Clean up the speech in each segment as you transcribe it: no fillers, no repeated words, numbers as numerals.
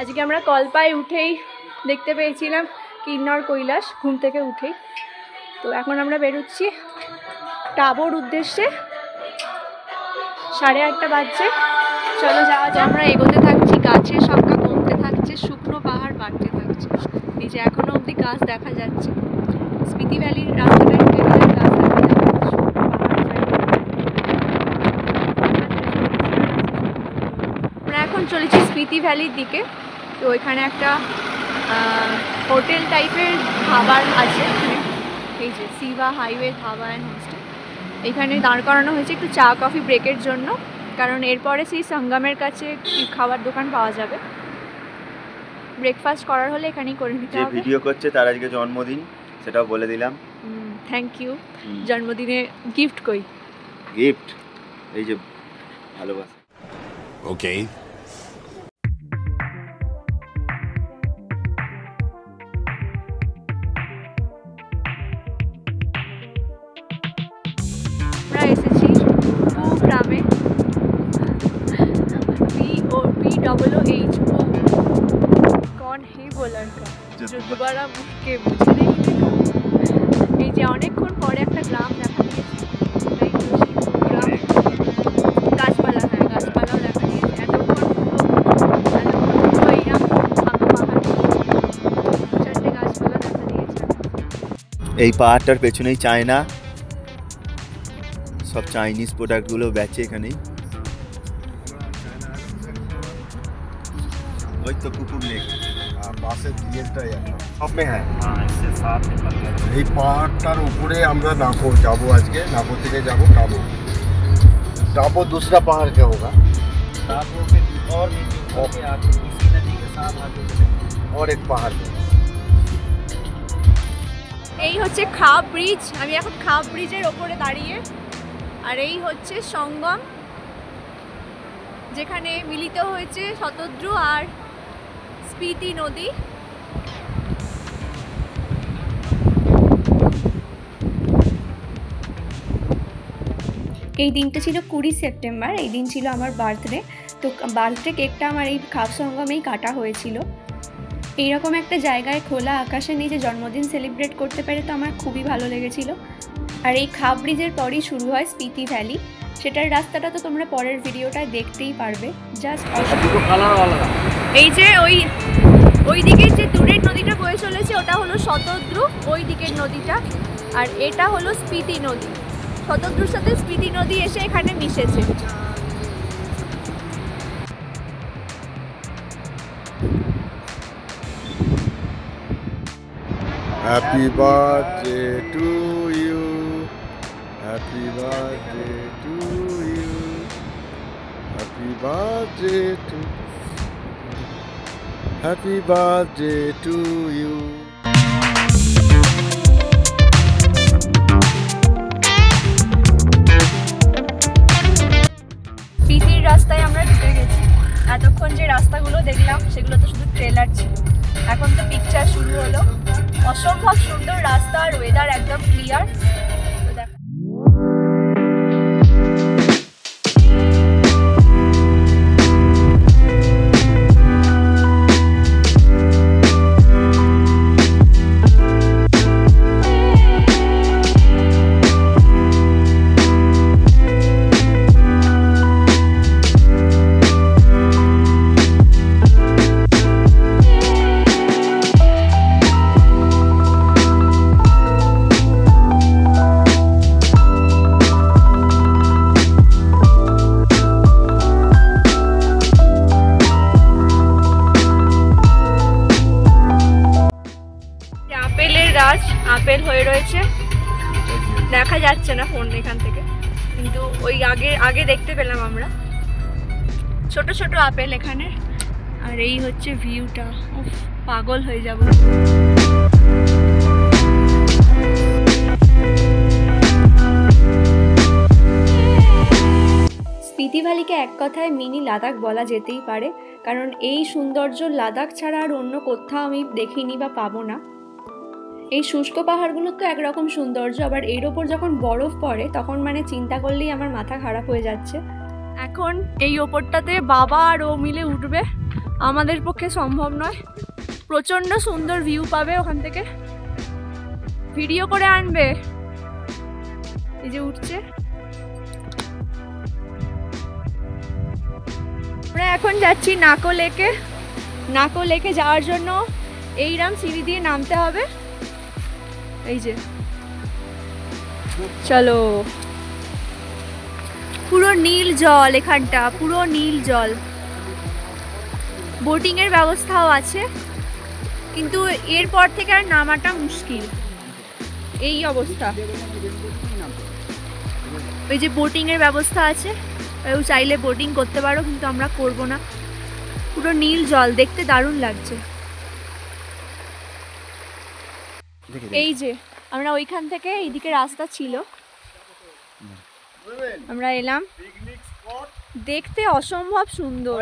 আজকে আমরা কল্পায় উঠেই দেখতে পেয়েছিলাম কিন্নর কৈলাস ঘুম থেকে উঠেই। তো এখন আমরা বেরোচ্ছি টাবোর উদ্দেশ্যে। 8:30 বাজছে, চলো যাওয়া যাক। আমরা এগোতে থাকছি, গাছের সংখ্যা কমতে থাকছে, শুকনো পাহাড় বাড়তে থাকছে। এই যে এখনো অবধি গাছ দেখা যাচ্ছে, স্পিতি ভ্যালির রাস্তাটা ঢুকে গেলে গাছ দেখা যাবে। আমরা এখন চলেছি স্পিতি ভ্যালির দিকে। তো ওইখানে একটা হোটেল টাইপের খাবার আছে, এই যে সিভা হাইওয়ে ধাবা অ্যান্ড হোস্টেল। এখানে দাঁড় করানো হয়েছে একটু চা কফি ব্রেকের জন্য, কারণ এরপরে সেই সঙ্গমের কাছে খাবার দোকান পাওয়া যাবে। ব্রেকফাস্ট করার হলে এখানেই করে নিতে হবে। ভিডিও করছে তার আজকে জন্মদিন, সেটাও বলে দিলাম। Thank you. জন্মদিনে গিফট কই? গিফট এই যে ভালোবাসা। ওকে। আমরা এসেছি গ্রামে, POOH। कौन है वो लड़का जो दोबारा मुझके मुझे नहीं देखा। এই যে অনেকক্ষণ পরে একটা গ্রাম দেখা দিয়েছে, গ্রাম গাছপালা, হ্যাঁ গাছপালাও দেখা দিয়েছে। এতক্ষণ চারটে গাছপালা দেখা দিয়েছে। এই পাহাড়টার পেছনেই চায়না, সব চাইনিজ প্রোডাক্টগুলো বেচে এখানেই। ওই তো কুকুর লেক পাশে দিয়েটাই সব में है। এই পাহাড়টার উপরে আমরা नाको যাবো আজকে। नाको থেকে যাব टाबो। टाबो दूसरा पहाड़ क्या होगा? टाबो पे और नीचे होके आगे इसी नदी के साथ आगे और एक पहाड़। এই হচ্ছে খাব ব্রিজ। আমি এখন খাব ব্রিজের ওপরে দাঁড়িয়ে, আর এই হচ্ছে সঙ্গম, যেখানে মিলিত হয়েছে শতদ্রু আর স্পিতি নদী। এই দিনটা ছিল 20 সেপ্টেম্বর। এই দিন ছিল আমার বার্থডে। তো বার্থডে কেকটা আমার এই খাব সঙ্গমেই কাটা হয়েছিল। এইরকম একটা জায়গায় খোলা আকাশের নিচে জন্মদিন সেলিব্রেট করতে পেরে তো আমার খুবই ভালো লেগেছিল। আর এই খাব ব্রিজের পরেই শুরু হয় স্পিতি ভ্যালি। সেটার রাস্তাটা তো তোমরা পরের ভিডিওটায় দেখতেই পারবে। জাস্ট এই যে ওই দিকের যে দূরের নদীটা বয়ে চলেছে ওটা হলো শতদ্রু, ওই দিকের নদীটা। আর এটা হলো স্পিতি নদী। শতদ্রুর সাথে স্পিতি নদী এসে এখানে মিশেছে। Happy birthday to you. Happy birthday to you. Happy birthday to Happy birthday to you. স্পিতির রাস্তায় আমরা ঢুকে গেছি। এতক্ষণ যে রাস্তাগুলো দেখলাম সেগুলো তো শুধু ট্রেলার ছিল, এখন তো পিকচার শুরু হলো। অসম্ভব সুন্দর রাস্তা, আর ওয়েদার একদম ক্লিয়ার। আপেল হয়ে রয়েছে, দেখা যাচ্ছে না ফোন এখান থেকে, কিন্তু ওই আগে দেখতে পেলাম আমরা ছোট ছোট আপেল এখানে। আর এই হচ্ছে ভিউটা, পাগল হয়ে যাব। স্পিতি ভ্যালিকে এক কথায় মিনি লাদাখ বলা যেতেই পারে, কারণ এই সৌন্দর্য লাদাখ ছাড়া আর অন্য কোথাও আমি দেখিনি বা পাবো না। এই শুষ্ক পাহাড়গুলো তো একরকম সৌন্দর্য, আবার এর ওপর যখন বরফ পড়ে তখন মানে চিন্তা করলেই আমার মাথা খারাপ হয়ে যাচ্ছে। এখন এই ওপরটাতে বাবা আর ও মিলে উঠবে, আমাদের পক্ষে সম্ভব নয়। প্রচণ্ড সুন্দর ভিউ পাবে ওখান থেকে, ভিডিও করে আনবে। এই যে উঠছে, আমরা এখন যাচ্ছি নাকো লেকে। নাকো লেকে যাওয়ার জন্য এইরাম সিঁড়ি দিয়ে নামতে হবে। এই যে চলো, পুরো নীল জল এখানটা, পুরো নীল জল। বোটিং এর ব্যবস্থাও আছে, কিন্তু এরপর থেকে আর নামাটা মুশকিল, এই অবস্থা। ওই যে বোটিং এর ব্যবস্থা আছে, কেউ চাইলে বোটিং করতে পারো, কিন্তু আমরা করব না। পুরো নীল জল, দেখতে দারুণ লাগছে। এই যে আমরা ওইখান থেকে এইদিকে রাস্তা ছিল, আমরা এলাম। দেখতে অসম্ভব সুন্দর।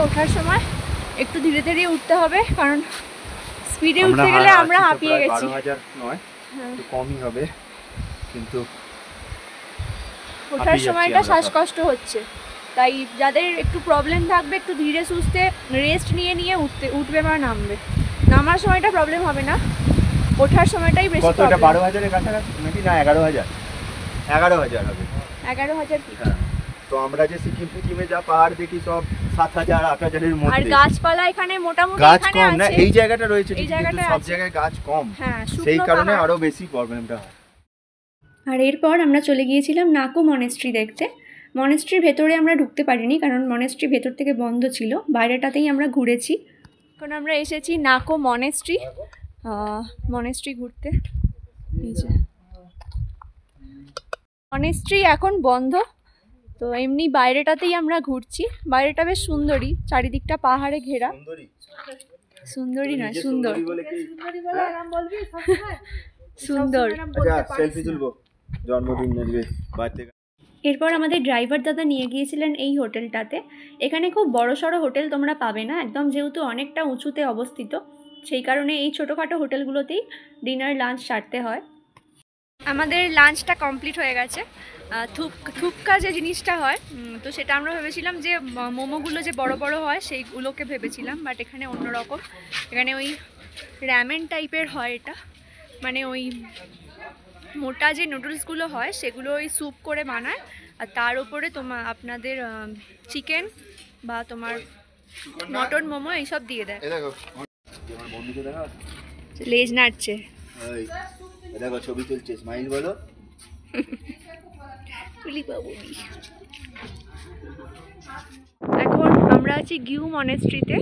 ওঠার সময় একটু ধীরে ধীরে উঠতে হবে, কারণ স্পিডে উঠতে গেলে আমরা হাঁপিয়ে গেছি। 12,000 নয়, একটু কমই হবে, কিন্তু ওঠার সময়টা শ্বাসকষ্ট হচ্ছে। তাই যাদের একটু প্রবলেম থাকবে, একটু ধীরে সুস্থে রেস্ট নিয়ে নিয়ে উঠবে বা নামবে। নামার সময়টা প্রবলেম হবে না, ওঠার সময়টাই বেশি প্রবলেম। কতটা 12,000 এর কাছাকাছি নাকি? না 11,000 হবে। 11,000 কি? তো আমরা যে সিকিমে যা পাহাড় দেখি সব 7,000 8,000 এর মধ্যে। আর গাছপালা এখানে মোটামুটি গাছ এখানে কম না, আছে। এই জায়গাটা রয়েছে, এই কিন্তু জায়গাটা সব আছে। জায়গায় গাছ কম, হ্যাঁ, সেই শুকনো কারণে পাহাড়। আরো বেশি প্রবলেমটা হয়। আর এরপর আমরা চলে গিয়েছিলাম নাকো মনেস্ট্রি দেখতে। মনেস্ট্রির ভেতরে আমরা ঢুকতে পারিনি, কারণ মনেস্ট্রি ভেতর থেকে বন্ধ ছিল, বাইরেটাতেই আমরা ঘুরেছি। এখন আমরা এসেছি নাকো মনেস্ট্রি ঘুরতে। এই যে মনেস্ট্রি এখন বন্ধ, তো এমনি বাইরেটাতেই আমরা ঘুরছি। বাইরেটা বেশ সুন্দরই, চারিদিকটা পাহাড়ে ঘেরা। সুন্দরী নয়, সুন্দর সুন্দর। আচ্ছা, সেলফি তুলবো জন্মদিনের বার্থডে। এরপর আমাদের ড্রাইভার দাদা নিয়ে গিয়েছিলেন এই হোটেলটাতে। এখানে খুব বড়সড় হোটেল তোমরা পাবে না একদম, যেহেতু অনেকটা উঁচুতে অবস্থিত, সেই কারণে এই ছোটোখাটো হোটেলগুলোতেই ডিনার লাঞ্চ সারতে হয়। আমাদের লাঞ্চটা কমপ্লিট হয়ে গেছে। থুপকা যে জিনিসটা হয়, তো সেটা আমরা ভেবেছিলাম যে মোমোগুলো যে বড় বড় হয় সেইগুলোকে ভেবেছিলাম, বাট এখানে অন্যরকম। এখানে ওই র্যামেন টাইপের হয় এটা, মানে ওই মোটা যে নুডলসগুলো হয় সেগুলো ওই স্যুপ করে বানায়, আর তার উপরে আপনাদের চিকেন বা তোমার মটন মোমো এইসব দিয়ে দেয়। লেজ নাড়ছে, দেখো ছবি তুলছে, স্মাইল বলো। এখন আমরা আছি গিউ মনেস্ট্রিতে।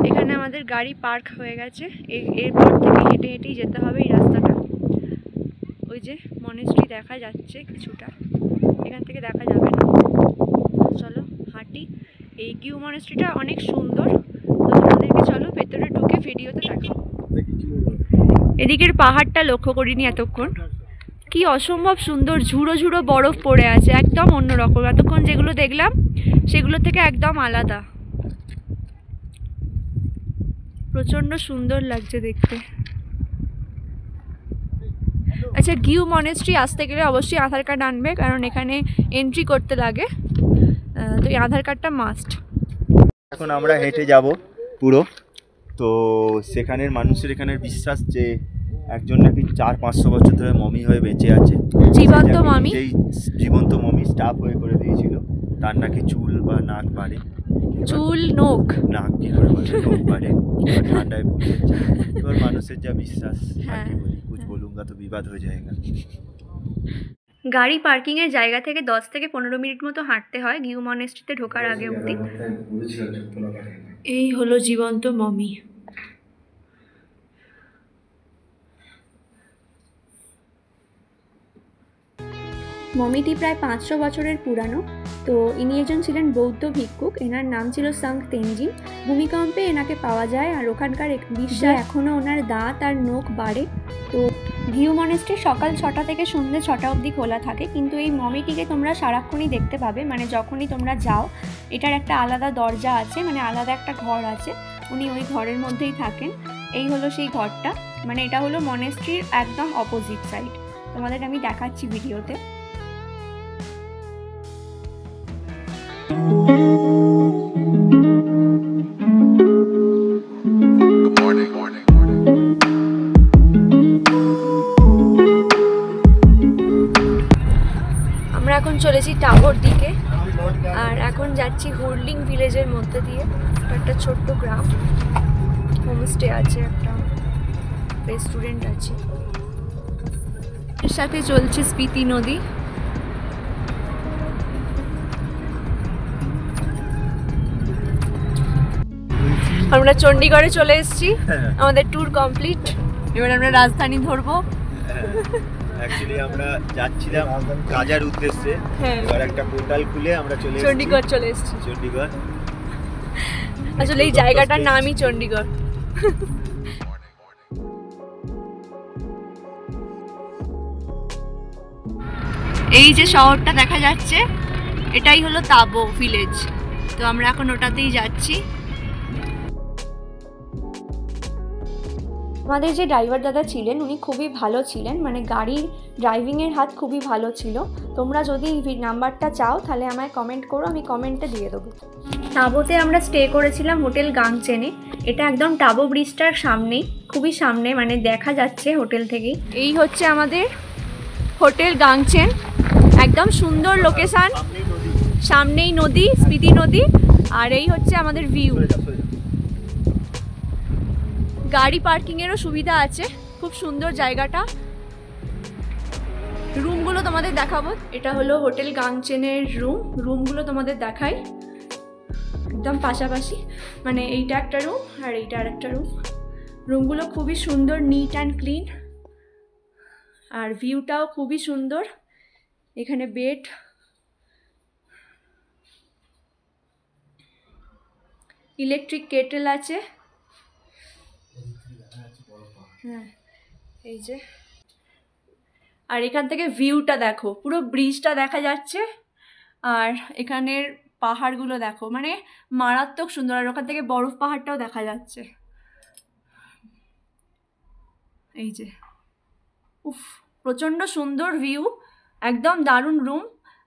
এখানে আমাদের গাড়ি পার্ক হয়ে গেছে। এরপর থেকে হেঁটে হেঁটেই যেতে হবে এই রাস্তাটা। ওই যে মনেস্ট্রি দেখা যাচ্ছে কিছুটা, এখান থেকে দেখা যাবে না। চলো হাঁটি। এই গিউ মনেস্ট্রিটা অনেক সুন্দর, তো তোমাদেরকে চলো ভেতরে ঢুকে ভিডিওতে দেখো। এদিকের পাহাড়টা লক্ষ্য করিনি এতক্ষণ, কি অসম্ভব সুন্দর, ঝুড়ো ঝুড়ো বরফ পড়ে আছে, একদম অন্যরকম। এতক্ষণ যেগুলো দেখলাম সেগুলো থেকে একদম আলাদা, প্রচণ্ড সুন্দর লাগছে দেখতে। আচ্ছা, গিউ মনেস্ট্রি আসতে গেলে অবশ্যই আধার কার্ড আনবে, কারণ এখানে এন্ট্রি করতে লাগে, তো এই আধার কার্ডটা মাস্ট। এখন আমরা হেঁটে যাব পুরো। তো সেখানের মানুষের এখানের বিশ্বাস যে একজন নাকি 400-500 বছর ধরে মমি হয়ে বেঁচে আছে, জীবন্ত মমি। যেই জীবন্ত মমি স্টাফ হয়ে করে দিয়েছিল, তার নাকি চুল বা নাক বাড়ে। চুল নোক নাক কি করে বাড়ে? নোক বাড়ে, ঠান্ডায় পড়ে যাচ্ছে। এবার মানুষের যা বিশ্বাস, আর কি বলি, কুছ বলুঙ্গা তো বিবাদ হয়ে যায়গা। গাড়ি পার্কিংয়ের জায়গা থেকে 10 থেকে 15 মিনিট মতো হাঁটতে হয় গিউ মনেস্ট্রিতে ঢোকার আগে অবধি। এই হলো জীবন্ত মমি। মমিটি প্রায় 500 বছরের পুরানো। তো ইনি একজন ছিলেন বৌদ্ধ ভিক্ষুক, এনার নাম ছিল সাং তেনজিং। ভূমিকম্পে এনাকে পাওয়া যায়, আর ওখানকার বিশ্বাস এখনও ওনার দাঁত আর নখ বাড়ে। তো ভিউ মনেস্ট্রি সকাল 6টা থেকে সন্ধ্যে 6টা অবধি খোলা থাকে, কিন্তু এই মমিটিকে তোমরা সারাক্ষণই দেখতে পাবে, মানে যখনই তোমরা যাও। এটার একটা আলাদা দরজা আছে, মানে আলাদা একটা ঘর আছে, উনি ওই ঘরের মধ্যেই থাকেন। এই হলো সেই ঘরটা, মানে এটা হলো মনেস্ট্রির একদম অপোজিট সাইড। তোমাদের আমি দেখাচ্ছি ভিডিওতে। আমরা এখন চলেছি টাবোর দিকে, আর এখন যাচ্ছি হুরলিং ভিলেজের মধ্যে দিয়ে। একটা ছোট্ট গ্রাম, হোমস্টে আছে, একটা রেস্টুরেন্ট আছে, এর সাথে চলছে স্পিতি নদী। আমরা চণ্ডীগড়ে চলে এসেছি, আমাদের ট্যুর কমপ্লিট। এবার আমরা রাজধানী ধরবো। অ্যাকচুয়ালি আমরা যাচ্ছিলাম কাজার উদ্দেশ্যে, এবার একটা পোর্টাল খুলে আমরা চলে এসেছি চণ্ডীগড় চলে এসেছি। চণ্ডীগড়, আসলে এই জায়গাটার নামই চণ্ডীগড়। এই যে শহরটা দেখা যাচ্ছে, এটাই হলো তাবো ভিলেজ। তো আমরা এখন ওটাতেই যাচ্ছি। আমাদের যে ড্রাইভার দাদা ছিলেন উনি খুবই ভালো ছিলেন, মানে গাড়ির ড্রাইভিংয়ের হাত খুবই ভালো ছিল। তোমরা যদি এই নাম্বারটা চাও তাহলে আমায় কমেন্ট করো, আমি কমেন্টে দিয়ে দেবো। টাবোতে আমরা স্টে করেছিলাম হোটেল গাংচেনে। এটা একদম টাবো ব্রিজটার সামনেই, খুবই সামনে, মানে দেখা যাচ্ছে হোটেল থেকেই। এই হচ্ছে আমাদের হোটেল গাংচেন, একদম সুন্দর লোকেশান, সামনেই নদী, স্পিতি নদী, আর এই হচ্ছে আমাদের ভিউ। গাড়ি পার্কিংয়েরও সুবিধা আছে, খুব সুন্দর জায়গাটা। রুমগুলো তোমাদের দেখাবো। এটা হলো হোটেল গাংচেনের রুমগুলো তোমাদের দেখাই, একদম পাশাপাশি, মানে এইটা একটা রুম আর এইটা আর একটা রুম। রুমগুলো খুবই সুন্দর, নিট অ্যান্ড ক্লিন, আর ভিউটাও খুবই সুন্দর। এখানে বেড, ইলেকট্রিক কেটেল আছে, হ্যাঁ এই যে। আর এখান থেকে ভিউটা দেখো, পুরো ব্রিজটা দেখা যাচ্ছে, আর এখানের পাহাড়গুলো দেখো, মানে মারাত্মক সুন্দর। আর ওখান থেকে বরফ পাহাড়টাও দেখা যাচ্ছে, এই যে। উফ, প্রচণ্ড সুন্দর ভিউ, একদম দারুণ রুম,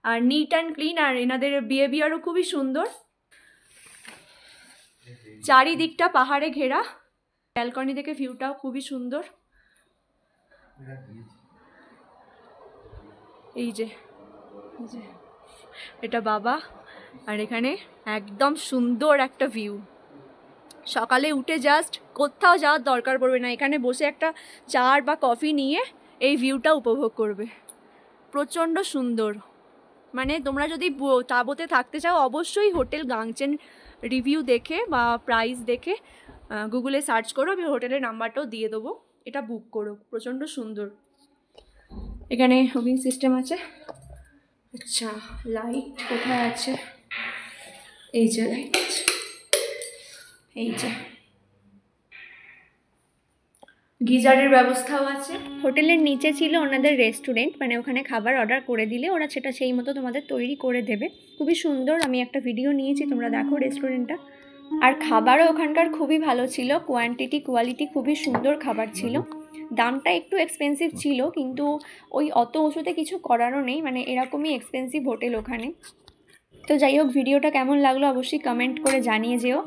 আর নিট অ্যান্ড ক্লিন, আর এনাদের বিহেভিয়ারও খুবই সুন্দর। চারিদিকটা পাহাড়ে ঘেরা, ব্যালকনি থেকে ভিউটাও খুবই সুন্দর। এই যে এটা বাবা, আর এখানে একদম সুন্দর একটা ভিউ। সকালে উঠে জাস্ট কোথাও যাওয়ার দরকার পড়বে না, এখানে বসে একটা চা বা কফি নিয়ে এই ভিউটা উপভোগ করবে। প্রচণ্ড সুন্দর, মানে তোমরা যদি টাবোতে থাকতে চাও অবশ্যই হোটেল গাংচেন রিভিউ দেখে বা প্রাইস দেখে গুগলে সার্চ করো, আমি হোটেলের নাম্বারটাও দিয়ে দেবো, এটা বুক করো। প্রচণ্ড সুন্দর। এখানে বুকিং সিস্টেম আছে। আচ্ছা, লাইট কোথায় আছে? এই যে লাইট, এই যে গিজারের ব্যবস্থাও আছে। হোটেলের নিচে ছিল ওনাদের রেস্টুরেন্ট, মানে ওখানে খাবার অর্ডার করে দিলে ওরা সেটা সেই মতো তোমাদের তৈরি করে দেবে। খুবই সুন্দর, আমি একটা ভিডিও নিয়েছি, তোমরা দেখো রেস্টুরেন্টটা। আর খাবারও ওখানকার খুবই ভালো ছিল, কোয়ান্টিটি কোয়ালিটি খুবই সুন্দর খাবার ছিল। দামটা একটু এক্সপেন্সিভ ছিল, কিন্তু ওই অত ওষুধে কিছু করারও নেই, মানে এরকমই এক্সপেন্সিভ হোটেল ওখানে। তো যাই হোক, ভিডিওটা কেমন লাগলো অবশ্যই কমেন্ট করে জানিয়ে যেও।